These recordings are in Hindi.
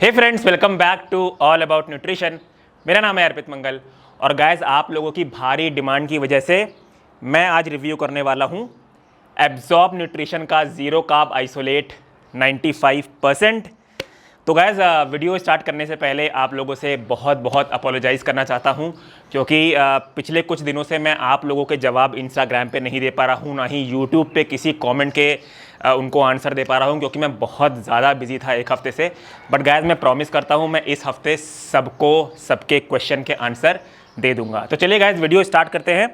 Hey friends, welcome back to all about nutrition. मेरा नाम है अर्पित मंगल और गाइस आप लोगों की भारी डिमांड की वजह से मैं आज रिव्यू करने वाला हूं एब्जॉर्ब न्यूट्रिशन का ज़ीरो कार्ब आइसोलेट 95%। तो गाइस वीडियो स्टार्ट करने से पहले आप लोगों से बहुत बहुत अपोलोजाइज़ करना चाहता हूं क्योंकि पिछले कुछ दिनों से मैं आप लोगों के जवाब इंस्टाग्राम पे नहीं दे पा रहा हूं, ना ही यूट्यूब पे किसी कमेंट के उनको आंसर दे पा रहा हूं क्योंकि मैं बहुत ज़्यादा बिजी था एक हफ़्ते से। बट गाइस मैं प्रॉमिस करता हूं मैं इस हफ्ते सबको सबके क्वेश्चन के आंसर दे दूंगा। तो चलिए गाइस वीडियो स्टार्ट करते हैं।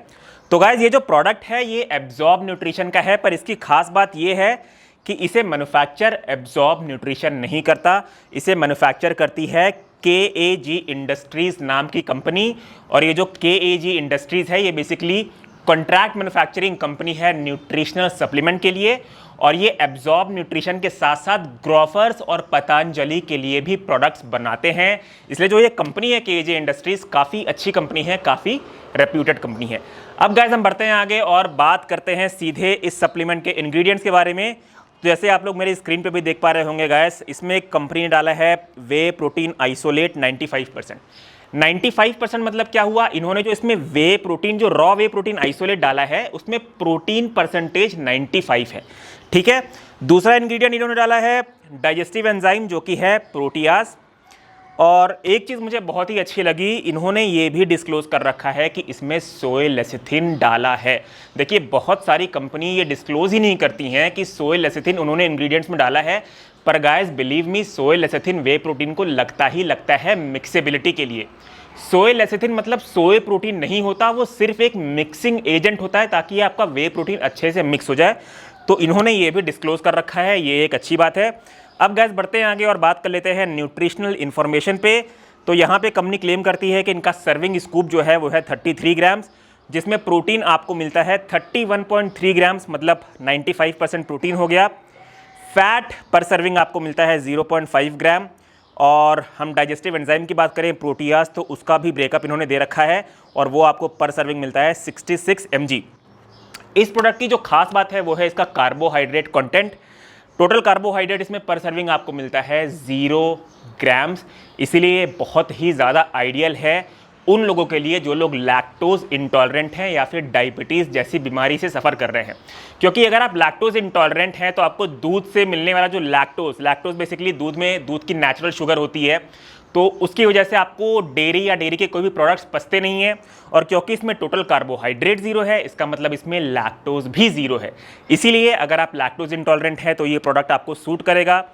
तो गाइस ये जो प्रोडक्ट है ये एब्जॉर्ब न्यूट्रिशन का है, पर इसकी खास बात ये है कि इसे मैन्युफैक्चर एब्जॉर्ब न्यूट्रिशन नहीं करता, इसे मैन्युफैक्चर करती है KAG इंडस्ट्रीज नाम की कंपनी। और ये जो KAG इंडस्ट्रीज है ये बेसिकली कॉन्ट्रैक्ट मैन्युफैक्चरिंग कंपनी है न्यूट्रिशनल सप्लीमेंट के लिए, और ये एब्जॉर्ब न्यूट्रिशन के साथ साथ ग्रोफर्स और पतंजलि के लिए भी प्रोडक्ट्स बनाते हैं। इसलिए जो ये कंपनी है KAG इंडस्ट्रीज काफ़ी अच्छी कंपनी है, काफ़ी रेप्यूटेड कंपनी है। अब गाइस हम बढ़ते हैं आगे और बात करते हैं सीधे इस सप्लीमेंट के इंग्रेडिएंट्स के बारे में। तो जैसे आप लोग मेरी स्क्रीन पे भी देख पा रहे होंगे गाइस, इसमें एक कंपनी ने डाला है वे प्रोटीन आइसोलेट 95%। 95% मतलब क्या हुआ, इन्होंने जो इसमें वे प्रोटीन, जो रॉ वे प्रोटीन आइसोलेट डाला है उसमें प्रोटीन परसेंटेज 95 है। ठीक है। दूसरा इंग्रेडिएंट इन्होंने डाला है डाइजेस्टिव एंजाइम जो कि है प्रोटियाज। और एक चीज़ मुझे बहुत ही अच्छी लगी, इन्होंने ये भी डिस्क्लोज कर रखा है कि इसमें सोय लेसिथिन डाला है। देखिए बहुत सारी कंपनी ये डिस्क्लोज ही नहीं करती हैं कि सोय लेसिथिन उन्होंने इंग्रेडिएंट्स में डाला है, पर गाइस बिलीव मी सोय लेसिथिन वे प्रोटीन को लगता ही लगता है मिक्सेबिलिटी के लिए। सोय लेसिथिन मतलब सोय प्रोटीन नहीं होता, वो सिर्फ एक मिक्सिंग एजेंट होता है ताकि आपका वे प्रोटीन अच्छे से मिक्स हो जाए। तो इन्होंने ये भी डिस्क्लोज कर रखा है, ये एक अच्छी बात है। अब गैस बढ़ते हैं आगे और बात कर लेते हैं न्यूट्रिशनल इन्फॉर्मेशन पे। तो यहाँ पे कंपनी क्लेम करती है कि इनका सर्विंग स्कूप जो है वो है 33 ग्राम्स, जिसमें प्रोटीन आपको मिलता है 31.3 ग्राम्स, मतलब 95% प्रोटीन हो गया। फैट पर सर्विंग आपको मिलता है 0.5 ग्राम। और हम डाइजेस्टिव एंजाइम की बात करें प्रोटियाज, तो उसका भी ब्रेकअप इन्होंने दे रखा है और वो आपको पर सर्विंग मिलता है 66 mg। इस प्रोडक्ट की जो खास बात है वो है इसका कार्बोहाइड्रेट कंटेंट। टोटल कार्बोहाइड्रेट इसमें पर सर्विंग आपको मिलता है 0 ग्राम्स, इसीलिए बहुत ही ज़्यादा आइडियल है उन लोगों के लिए जो लोग लैक्टोज इंटॉलरेंट हैं या फिर डायबिटीज़ जैसी बीमारी से सफ़र कर रहे हैं। क्योंकि अगर आप लैक्टोज इंटॉलरेंट हैं तो आपको दूध से मिलने वाला जो लैक्टोज बेसिकली दूध की नेचुरल शुगर होती है, तो उसकी वजह से आपको डेयरी या डेयरी के कोई भी प्रोडक्ट्स पचते नहीं हैं। और क्योंकि इसमें टोटल कार्बोहाइड्रेट 0 है, इसका मतलब इसमें लैक्टोज भी 0 है। इसीलिए अगर आप लैक्टोज इंटॉलरेंट हैं तो ये प्रोडक्ट आपको सूट करेगा।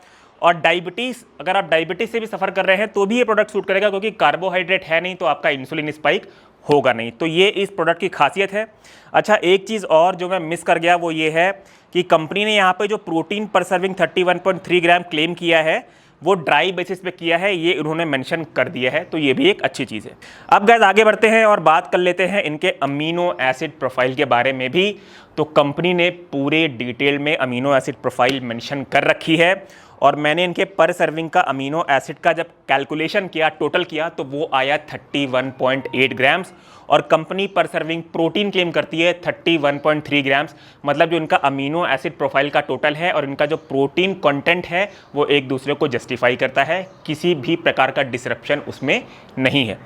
और डायबिटीज़, अगर आप डायबिटीज़ से भी सफ़र कर रहे हैं तो भी ये प्रोडक्ट सूट करेगा, क्योंकि कार्बोहाइड्रेट है नहीं तो आपका इंसुलिन स्पाइक होगा नहीं। तो ये इस प्रोडक्ट की खासियत है। अच्छा, एक चीज़ और जो मैं मिस कर गया वो ये है कि कंपनी ने यहाँ पे जो प्रोटीन पर सर्विंग 31.3 ग्राम क्लेम किया है वो ड्राई बेसिस पे किया है, ये उन्होंने मेंशन कर दिया है, तो ये भी एक अच्छी चीज़ है। अब गाइस आगे बढ़ते हैं और बात कर लेते हैं इनके अमीनो एसिड प्रोफाइल के बारे में भी। तो कंपनी ने पूरे डिटेल में अमीनो एसिड प्रोफाइल मेंशन कर रखी है, और मैंने इनके पर सर्विंग का अमीनो एसिड का जब कैलकुलेशन किया, टोटल किया, तो वो आया 31.8 ग्राम्स। और कंपनी पर सर्विंग प्रोटीन क्लेम करती है 31.3 ग्राम्स, मतलब जो इनका अमीनो एसिड प्रोफाइल का टोटल है और इनका जो प्रोटीन कंटेंट है वो एक दूसरे को जस्टिफाई करता है, किसी भी प्रकार का डिसरप्शन उसमें नहीं है।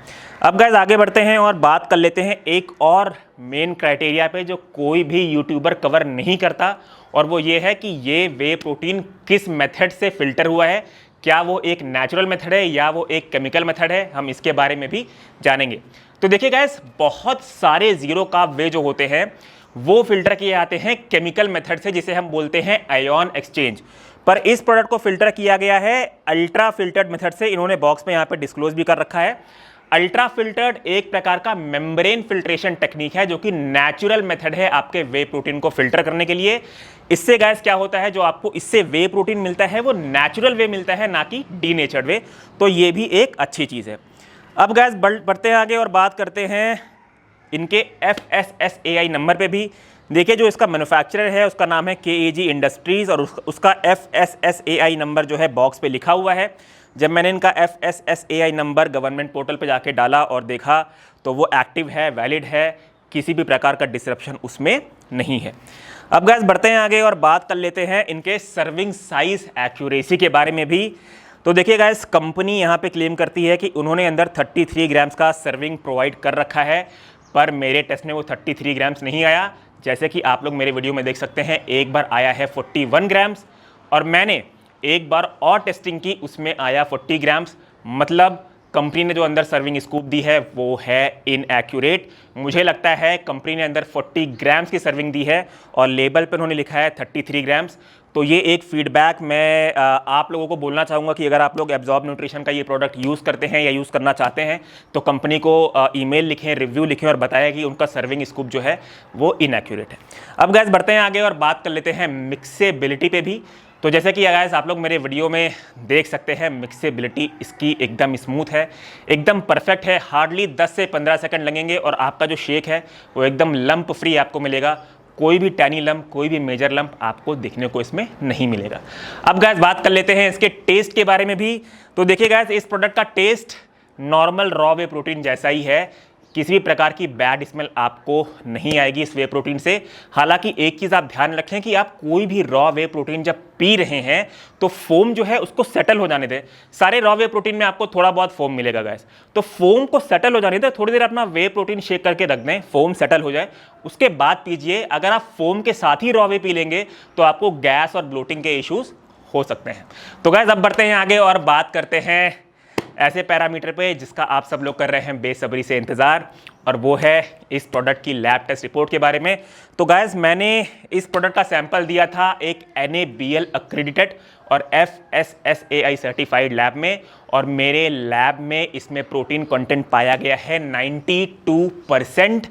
अब गाइस आगे बढ़ते हैं और बात कर लेते हैं एक और मेन क्राइटेरिया पे जो कोई भी यूट्यूबर कवर नहीं करता, और वो ये है कि ये वे प्रोटीन किस मेथड से फिल्टर हुआ है। क्या वो एक नेचुरल मेथड है या वो एक केमिकल मेथड है, हम इसके बारे में भी जानेंगे। तो देखिए गाइस, बहुत सारे ज़ीरो कार्ब वे जो होते हैं वो फिल्टर किए जाते हैं केमिकल मेथड से, जिसे हम बोलते हैं आयन एक्सचेंज। पर इस प्रोडक्ट को फिल्टर किया गया है अल्ट्रा फिल्टर्ड मेथड से। इन्होंने बॉक्स में यहाँ पे डिस्क्लोज भी कर रखा है। अल्ट्रा फिल्टर्ड एक प्रकार का मेम्ब्रेन फिल्ट्रेशन टेक्निक है जो कि नेचुरल मेथड है आपके वे प्रोटीन को फिल्टर करने के लिए। इससे गैस क्या होता है, जो आपको इससे वे प्रोटीन मिलता है वो नेचुरल वे मिलता है, ना कि डीनेचर्ड वे। तो ये भी एक अच्छी चीज़ है। अब गैस बढ़ते हैं आगे और बात करते हैं इनके FSSAI नंबर पे भी। देखिए जो इसका मैन्युफैक्चरर है उसका नाम है KAG इंडस्ट्रीज़, और उसका FSSAI नंबर जो है बॉक्स पे लिखा हुआ है। जब मैंने इनका FSSAI नंबर गवर्नमेंट पोर्टल पे जाके डाला और देखा तो वो एक्टिव है, वैलिड है, किसी भी प्रकार का डिसरप्शन उसमें नहीं है। अब गैस बढ़ते हैं आगे और बात कर लेते हैं इनके सर्विंग साइज एक्यूरेसी के बारे में भी। तो देखिए गाइस, कंपनी यहाँ पे क्लेम करती है कि उन्होंने अंदर 33 ग्राम्स का सर्विंग प्रोवाइड कर रखा है, पर मेरे टेस्ट में वो 33 ग्राम्स नहीं आया। जैसे कि आप लोग मेरे वीडियो में देख सकते हैं, एक बार आया है 41 ग्राम्स और मैंने एक बार और टेस्टिंग की, उसमें आया 40 ग्राम्स। मतलब कंपनी ने जो अंदर सर्विंग स्कूप दी है वो है इनएक्यूरेट। मुझे लगता है कंपनी ने अंदर 40 ग्राम्स की सर्विंग दी है और लेबल पर उन्होंने लिखा है 33 ग्राम्स। तो ये एक फीडबैक मैं आप लोगों को बोलना चाहूँगा कि अगर आप लोग एब्जॉर्ब न्यूट्रिशन का ये प्रोडक्ट यूज़ करते हैं या यूज़ करना चाहते हैं तो कंपनी को ईमेल लिखें, रिव्यू लिखें और बताएं कि उनका सर्विंग स्कूप जो है वो इनएक्यूरेट है। अब गैस बढ़ते हैं आगे और बात कर लेते हैं मिक्सेबिलिटी पे भी। तो जैसे कि गाइस आप लोग मेरे वीडियो में देख सकते हैं, मिक्सेबिलिटी इसकी एकदम स्मूथ है, एकदम परफेक्ट है। हार्डली 10 से 15 सेकंड लगेंगे और आपका जो शेक है वो एकदम लंप फ्री आपको मिलेगा। कोई भी टैनी लंप, कोई भी मेजर लंप आपको देखने को इसमें नहीं मिलेगा। अब गाइस बात कर लेते हैं इसके टेस्ट के बारे में भी। तो देखिए गाइस, इस प्रोडक्ट का taste normal raw whey protein जैसा ही है। किसी भी प्रकार की बैड स्मेल आपको नहीं आएगी इस वे प्रोटीन से। हालांकि एक चीज़ आप ध्यान रखें कि आप कोई भी रॉ वे प्रोटीन जब पी रहे हैं तो फोम जो है उसको सेटल हो जाने दें। सारे रॉ वे प्रोटीन में आपको थोड़ा बहुत फोम मिलेगा गाइस, तो फोम को सेटल हो जाने दें। थोड़ी देर अपना वे प्रोटीन शेक करके रख दें, फोम सेटल हो जाए, उसके बाद पीजिए। अगर आप फोम के साथ ही रॉ वे पी लेंगे तो आपको गैस और ब्लोटिंग के इश्यूज हो सकते हैं। तो गाइस अब बढ़ते हैं आगे और बात करते हैं ऐसे पैरामीटर पे जिसका आप सब लोग कर रहे हैं बेसब्री से इंतज़ार, और वो है इस प्रोडक्ट की लैब टेस्ट रिपोर्ट के बारे में। तो गाइस, मैंने इस प्रोडक्ट का सैंपल दिया था एक NABL अक्रेडिटेड और FSSAI सर्टिफाइड लैब में, और मेरे लैब में इसमें प्रोटीन कंटेंट पाया गया है 92%।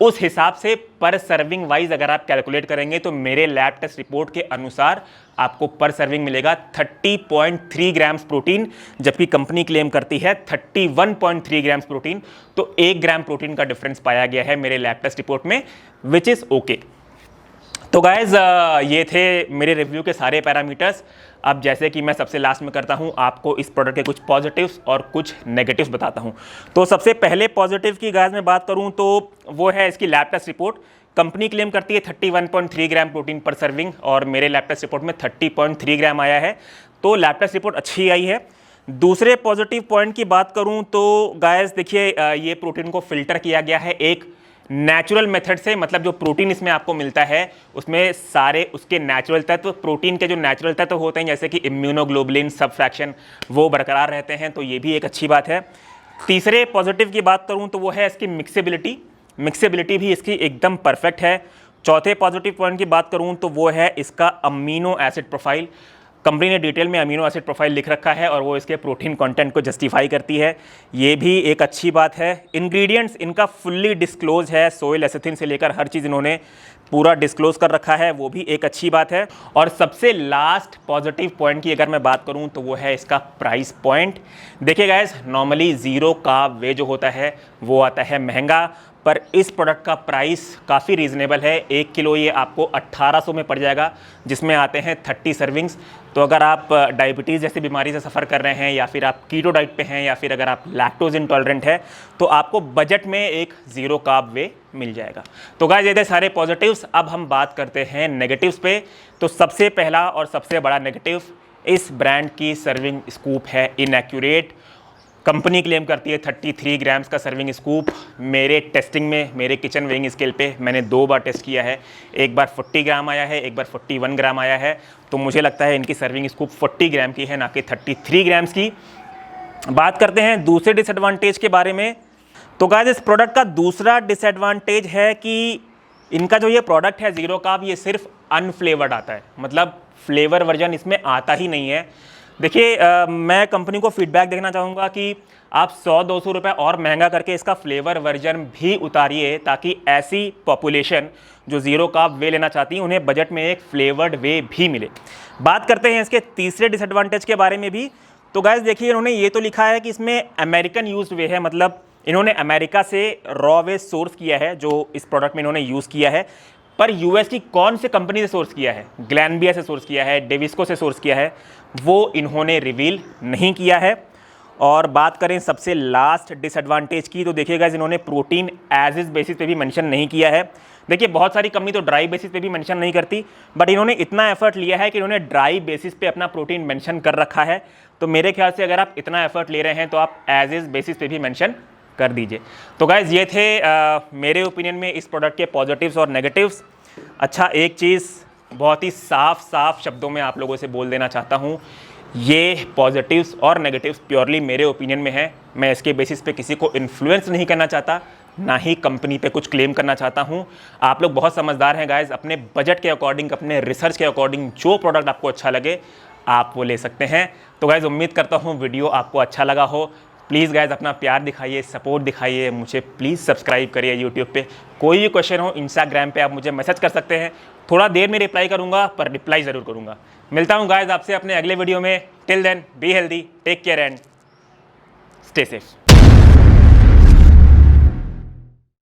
उस हिसाब से पर सर्विंग वाइज अगर आप कैलकुलेट करेंगे तो मेरे लैब टेस्ट रिपोर्ट के अनुसार आपको पर सर्विंग मिलेगा 30.3 ग्राम्स प्रोटीन, जबकि कंपनी क्लेम करती है 31.3 ग्राम्स प्रोटीन। तो 1 ग्राम प्रोटीन का डिफरेंस पाया गया है मेरे लैब टेस्ट रिपोर्ट में, विच इज़ ओके। तो गाइज ये थे मेरे रिव्यू के सारे पैरामीटर्स। अब जैसे कि मैं सबसे लास्ट में करता हूं, आपको इस प्रोडक्ट के कुछ पॉजिटिव्स और कुछ नेगेटिव्स बताता हूं। तो सबसे पहले पॉजिटिव की गाइज मैं बात करूं तो वो है इसकी lab test report. Company claim करती है 31.3 ग्राम प्रोटीन पर सर्विंग और मेरे लैब टेस्ट रिपोर्ट में 30.3 ग्राम आया है। तो लैब टेस्ट रिपोर्ट अच्छी आई है। दूसरे पॉजिटिव पॉइंट की बात करूं तो गाइज देखिए, ये प्रोटीन को फिल्टर किया गया है एक नेचुरल मेथड से। मतलब जो प्रोटीन इसमें आपको मिलता है उसमें सारे उसके नेचुरल तत्व, प्रोटीन के जो नेचुरल तत्व होते हैं जैसे कि इम्यूनोग्लोबुलिन, सब फ्रैक्शन, वो बरकरार रहते हैं। तो ये भी एक अच्छी बात है। तीसरे पॉजिटिव की बात करूं तो वो है इसकी मिक्सेबिलिटी। मिक्सेबिलिटी भी इसकी एकदम परफेक्ट है। चौथे पॉजिटिव पॉइंट की बात करूं तो वो है इसका अमीनो एसिड प्रोफाइल। कंपनी ने डिटेल में अमीनो एसिड प्रोफाइल लिख रखा है और वो इसके प्रोटीन कंटेंट को जस्टिफाई करती है, ये भी एक अच्छी बात है। इंग्रेडिएंट्स इनका फुल्ली डिस्क्लोज है, सोय लेसिथिन से लेकर हर चीज़ इन्होंने पूरा डिस्क्लोज कर रखा है, वो भी एक अच्छी बात है। और सबसे लास्ट पॉजिटिव पॉइंट की अगर मैं बात करूं तो वो है इसका प्राइस पॉइंट। देखिए गाइस, नॉर्मली ज़ीरो कार्ब वे जो होता है वो आता है महंगा, पर इस प्रोडक्ट का प्राइस काफ़ी रीज़नेबल है। 1 किलो ये आपको 1800 में पड़ जाएगा, जिसमें आते हैं 30 सर्विंग्स। तो अगर आप डायबिटीज़ जैसी बीमारी से सफ़र कर रहे हैं या फिर आप कीटो डाइट पे हैं या फिर अगर आप लैक्टोज इंटॉलरेंट है तो आपको बजट में एक ज़ीरो कार्ब वे मिल जाएगा। तो गाइस, ये थे सारे पॉजिटिव्स। अब हम बात करते हैं नेगेटिव्स पे। तो सबसे पहला और सबसे बड़ा नेगेटिव, इस ब्रांड की सर्विंग स्कूप है इनएक्यूरेट। कंपनी क्लेम करती है 33 ग्राम्स का सर्विंग स्कूप। मेरे टेस्टिंग में, मेरे किचन वेइंग स्केल पे मैंने 2 बार टेस्ट किया है, एक बार 40 ग्राम आया है, एक बार 41 ग्राम आया है। तो मुझे लगता है इनकी सर्विंग स्कूप 40 ग्राम की है, ना कि 33 ग्राम्स की। बात करते हैं दूसरे डिसएडवांटेज के बारे में। तो गाइस, इस प्रोडक्ट का दूसरा डिसएडवांटेज है कि इनका जो ये प्रोडक्ट है ज़ीरो कार्ब, ये सिर्फ अनफ्लेवर्ड आता है, मतलब फ्लेवर वर्जन इसमें आता ही नहीं है। देखिए, मैं कंपनी को फीडबैक देखना चाहूँगा कि आप 100-200 रुपये और महंगा करके इसका फ्लेवर वर्जन भी उतारिए, ताकि ऐसी पॉपुलेशन जो ज़ीरो कार्ब वे लेना चाहती है उन्हें बजट में एक फ्लेवर्ड वे भी मिले। बात करते हैं इसके तीसरे डिसएडवांटेज के बारे में भी। तो गाइस देखिए, इन्होंने ये तो लिखा है कि इसमें अमेरिकन यूज्ड वे है, मतलब इन्होंने अमेरिका से रॉ वे सोर्स किया है जो इस प्रोडक्ट में इन्होंने यूज़ किया है। पर यूएस की कौन से कंपनी से सोर्स किया है, ग्लैनबिया से सोर्स किया है, डेविस्को से सोर्स किया है, वो इन्होंने रिवील नहीं किया है। और बात करें सबसे लास्ट डिसएडवांटेज की, तो देखिएगा इन्होंने प्रोटीन एज इज बेसिस पे भी मेंशन नहीं किया है। देखिए बहुत सारी कंपनी तो ड्राई बेसिस पे भी मेंशन नहीं करती, बट इन्होंने इतना एफर्ट लिया है कि इन्होंने ड्राई बेसिस पे अपना प्रोटीन मेंशन कर रखा है। तो मेरे ख्याल से अगर आप इतना एफर्ट ले रहे हैं तो आप एज इज बेसिस पे भी मेंशन कर दीजिए। तो गाइज ये थे मेरे ओपिनियन में इस प्रोडक्ट के पॉजिटिव्स और नेगेटिव्स। अच्छा, एक चीज़ बहुत ही साफ शब्दों में आप लोगों से बोल देना चाहता हूँ, ये पॉजिटिव्स और नेगेटिव्स प्योरली मेरे ओपिनियन में है। मैं इसके बेसिस पे किसी को इन्फ्लुएंस नहीं करना चाहता, ना ही कंपनी पे कुछ क्लेम करना चाहता हूँ। आप लोग बहुत समझदार हैं गाइज, अपने बजट के अकॉर्डिंग, अपने रिसर्च के अकॉर्डिंग जो प्रोडक्ट आपको अच्छा लगे आप वो ले सकते हैं। तो गाइज उम्मीद करता हूँ वीडियो आपको अच्छा लगा हो। प्लीज़ गाइज अपना प्यार दिखाइए, सपोर्ट दिखाइए, मुझे प्लीज़ सब्सक्राइब करिए यूट्यूब पे। कोई भी क्वेश्चन हो इंस्टाग्राम पे आप मुझे मैसेज कर सकते हैं, थोड़ा देर में रिप्लाई करूँगा पर रिप्लाई ज़रूर करूँगा। मिलता हूँ गाइज आपसे अपने अगले वीडियो में। Till then be healthy, take care and stay safe.